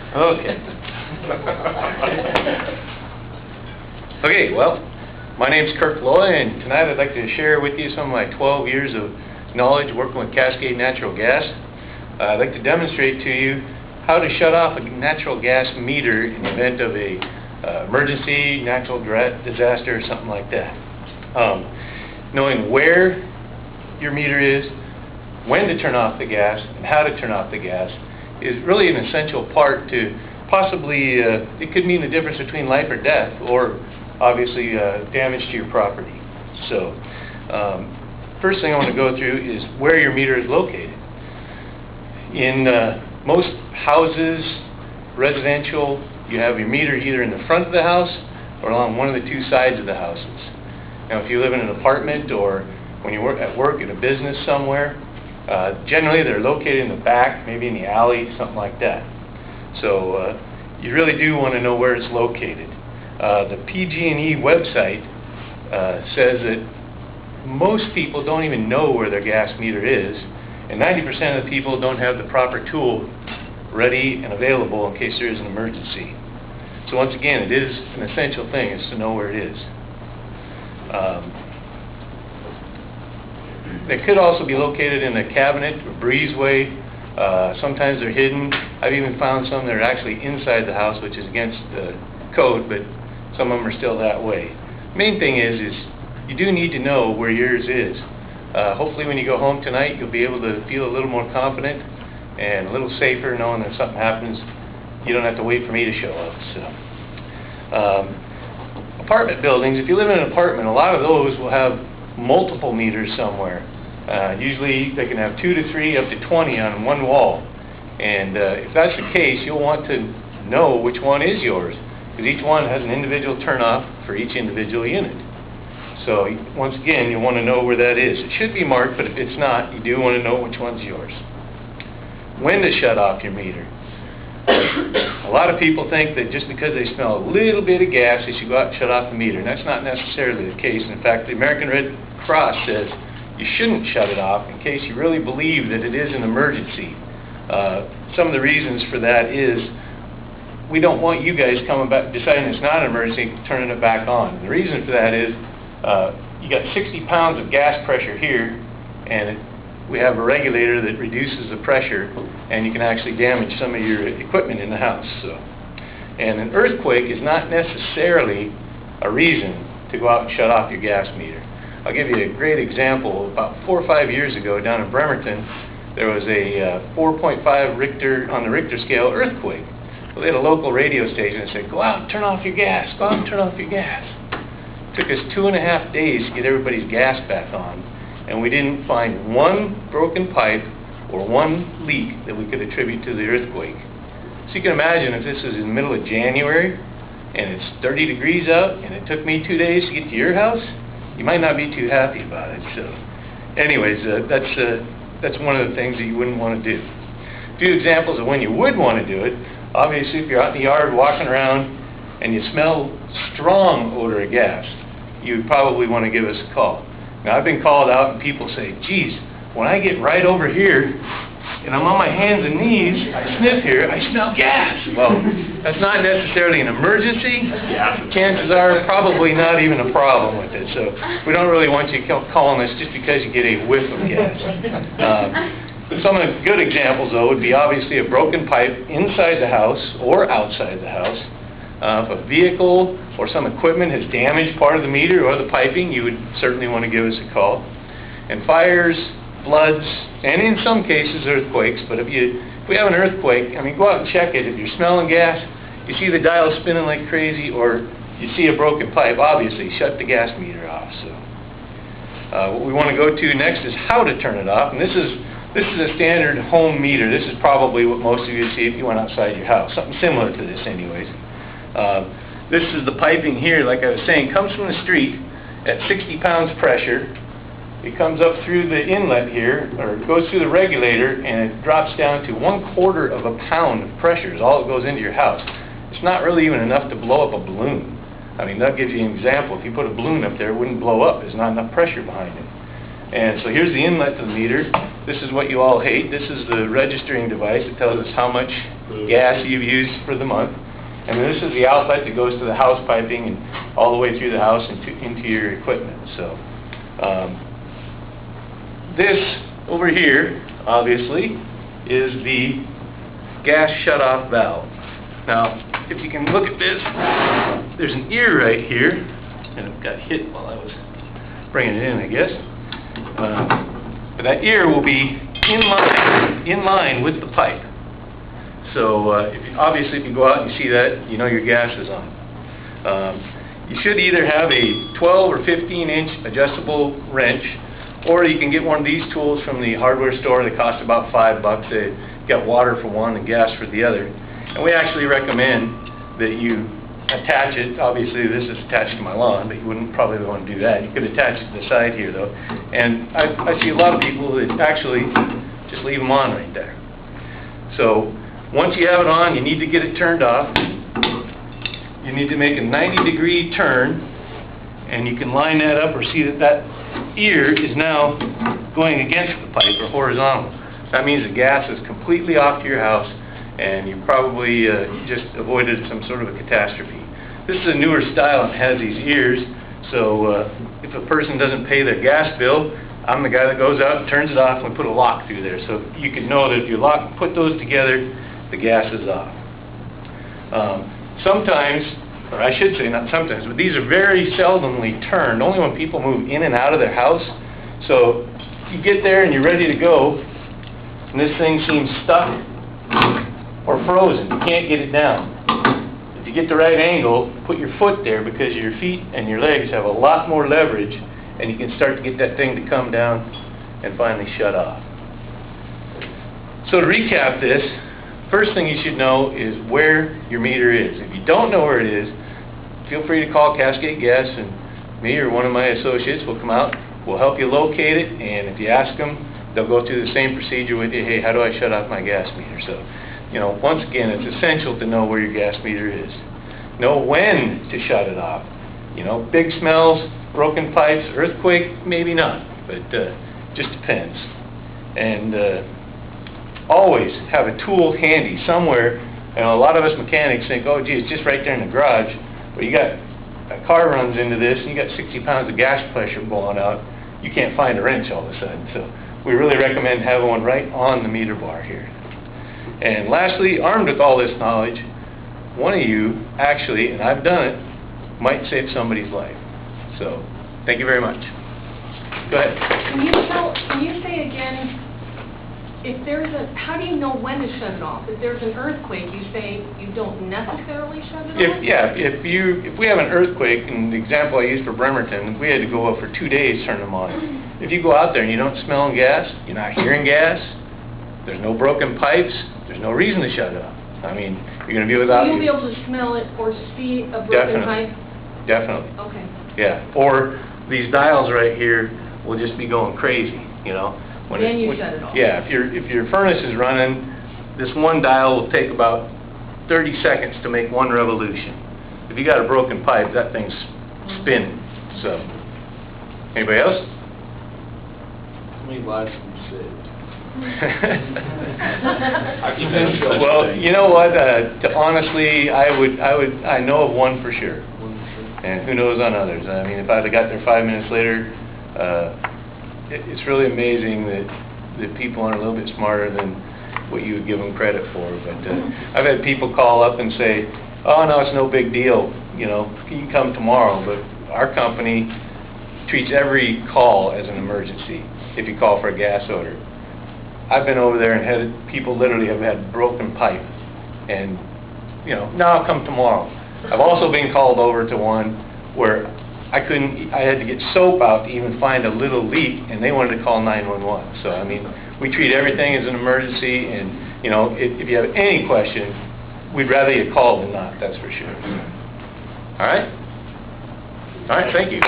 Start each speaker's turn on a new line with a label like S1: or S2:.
S1: Okay. Okay, well, my name's Kirk, and tonight I'd like to share with you some of my 12 years of knowledge working with Cascade Natural Gas. I'd like to demonstrate to you how to shut off a natural gas meter in the event of a emergency, natural disaster, or something like that. Knowing where your meter is, when to turn off the gas, and how to turn off the gas is really an essential part to possibly, it could mean the difference between life or death, or obviously damage to your property. So, first thing I want to go through is where your meter is located. In most houses, residential, you have your meter either in the front of the house or along one of the two sides of the houses. Now, if you live in an apartment or when you work at work at a business somewhere, generally they're located in the back, maybe in the alley, something like that. So you really do want to know where it's located. The PG&E website says that most people don't even know where their gas meter is, and 90% of the people don't have the proper tool ready and available in case there is an emergency. So once again, it is an essential thing is to know where it is. They could also be located in a cabinet or breezeway. Sometimes they're hidden. I've even found some that are actually inside the house, which is against the code, but some of them are still that way. Main thing is you do need to know where yours is. Hopefully when you go home tonight, you'll be able to feel a little more confident and a little safer knowing that if something happens, you don't have to wait for me to show up. So, apartment buildings, if you live in an apartment, a lot of those will have multiple meters somewhere. Usually they can have 2 to 3 up to 20 on one wall. And if that's the case, you'll want to know which one is yours, because each one has an individual turn-off for each individual unit. So once again, you want to know where that is. It should be marked, but if it's not, you do want to know which one's yours. When to shut off your meter. A lot of people think that just because they smell a little bit of gas, they should go out and shut off the meter. And that's not necessarily the case. In fact, the American Red Cross says you shouldn't shut it off in case you really believe that it is an emergency. Some of the reasons for that is we don't want you guys coming back, deciding it's not an emergency, turning it back on. The reason for that is you got 60 pounds of gas pressure here, and we have a regulator that reduces the pressure, and you can actually damage some of your equipment in the house. So, and an earthquake is not necessarily a reason to go out and shut off your gas meter. I'll give you a great example. About 4 or 5 years ago down in Bremerton, there was a 4.5 Richter on the Richter scale earthquake. Well, they had a local radio station that said, go out and turn off your gas, go out and turn off your gas. It took us 2.5 days to get everybody's gas back on, and we didn't find one broken pipe or one leak that we could attribute to the earthquake. So you can imagine if this is in the middle of January and it's 30 degrees out and it took me 2 days to get to your house, you might not be too happy about it. So anyways, that's one of the things that you wouldn't want to do. A few examples of when you would want to do it. Obviously, if you're out in the yard walking around and you smell strong odor of gas, you would probably want to give us a call. Now, I've been called out and people say, geez, when I get right over here and I'm on my hands and knees, I sniff here, I smell gas. Well, that's not necessarily an emergency. Chances are probably not even a problem with it. So we don't really want you calling us just because you get a whiff of gas. Some of the good examples, though, would be obviously a broken pipe inside the house or outside the house. If a vehicle or some equipment has damaged part of the meter or the piping, you would certainly want to give us a call. And fires, floods, and in some cases earthquakes, but if we have an earthquake, I mean, go out and check it. If you're smelling gas, you see the dial spinning like crazy, or you see a broken pipe, obviously shut the gas meter off. So what we want to go to next is how to turn it off, and this is a standard home meter. This is probably what most of you see if you went outside your house, something similar to this anyways. This is the piping here, like I was saying, comes from the street at 60 pounds pressure. It comes up through the inlet here, or it goes through the regulator, and it drops down to 1/4 of a pound of pressure is all that goes into your house. It's not really even enough to blow up a balloon. I mean, that gives you an example. If you put a balloon up there, it wouldn't blow up. There's not enough pressure behind it. And so here's the inlet to the meter. this is what you all hate. This is the registering device. It tells us how much gas you've used for the month. And this is the outlet that goes to the house piping and all the way through the house and into your equipment. So this over here, obviously, is the gas shutoff valve. Now, if you can look at this, there's an ear right here, and it got hit while I was bringing it in, I guess. But that ear will be in line with the pipe. So obviously if you go out and you see that, you know your gas is on. You should either have a 12 or 15-inch adjustable wrench, or you can get one of these tools from the hardware store that cost about $5. They got water for one and gas for the other. And we actually recommend that you attach it. Obviously this is attached to my lawn, but you wouldn't probably want to do that. You could attach it to the side here though. And I see a lot of people that actually just leave them on right there. So once you have it on, you need to get it turned off. You need to make a 90-degree turn, and you can line that up or see that that ear is now going against the pipe or horizontal. That means the gas is completely off to your house, and you probably just avoided some sort of a catastrophe. This is a newer style and has these ears, so if a person doesn't pay their gas bill, I'm the guy that goes out and turns it off and we put a lock through there. So you can know that if you put those together, the gas is off. Sometimes, or I should say not sometimes, but these are very seldomly turned, only when people move in and out of their house. So you get there and you're ready to go, and this thing seems stuck or frozen. You can't get it down. If you get the right angle, put your foot there, because your feet and your legs have a lot more leverage, and you can start to get that thing to come down and finally shut off. So to recap this, first thing you should know is where your meter is. If you don't know where it is, feel free to call Cascade Gas, and me or one of my associates will come out. We'll help you locate it, and if you ask them, they'll go through the same procedure with you. Hey, how do I shut off my gas meter? So, you know, once again, it's essential to know where your gas meter is. Know when to shut it off. You know, big smells, broken pipes, earthquake, maybe not, but just depends. And always have a tool handy somewhere. And a lot of us mechanics think, oh gee, it's just right there in the garage. But you got a car runs into this and you got 60 pounds of gas pressure blowing out. You can't find a wrench all of a sudden. So we really recommend having one right on the meter bar here. And lastly, armed with all this knowledge, one of you actually, and I've done it, might save somebody's life. So thank you very much. Go ahead.
S2: Can you say again, if there's how do you know when to shut it off? If there's an earthquake, you say you don't necessarily shut it off?
S1: If we have an earthquake, and the example I used for Bremerton, we had to go up for 2 days to turn them on. If you go out there and you don't smell gas, you're not hearing gas, there's no broken pipes, there's no reason to shut it off. I mean, you're going to be without...
S2: So you'll be able to smell it or see a broken pipe?
S1: Definitely.
S2: Okay.
S1: Yeah. Or these dials right here will just be going crazy, you know.
S2: Then you shut it off.
S1: Yeah, if your furnace is running, this one dial will take about 30 seconds to make one revolution. If you got a broken pipe, that thing's spinning. So, anybody else?
S3: How many lives have you saved?
S1: Well, you know what? Honestly, I know of one for sure, and who knows on others. I mean, if I'd have got there 5 minutes later. It's really amazing that people are a little bit smarter than what you would give them credit for. But I've had people call up and say, oh no, it's no big deal, you know, you can come tomorrow. But our company treats every call as an emergency if you call for a gas order. I've been over there and had people literally have had broken pipe, and you know, no, I'll come tomorrow. I've also been called over to one where I had to get soap out to even find a little leak, and they wanted to call 911. So, I mean, we treat everything as an emergency, and, you know, if you have any question, we'd rather you call than not, that's for sure. All right? All right, thank you.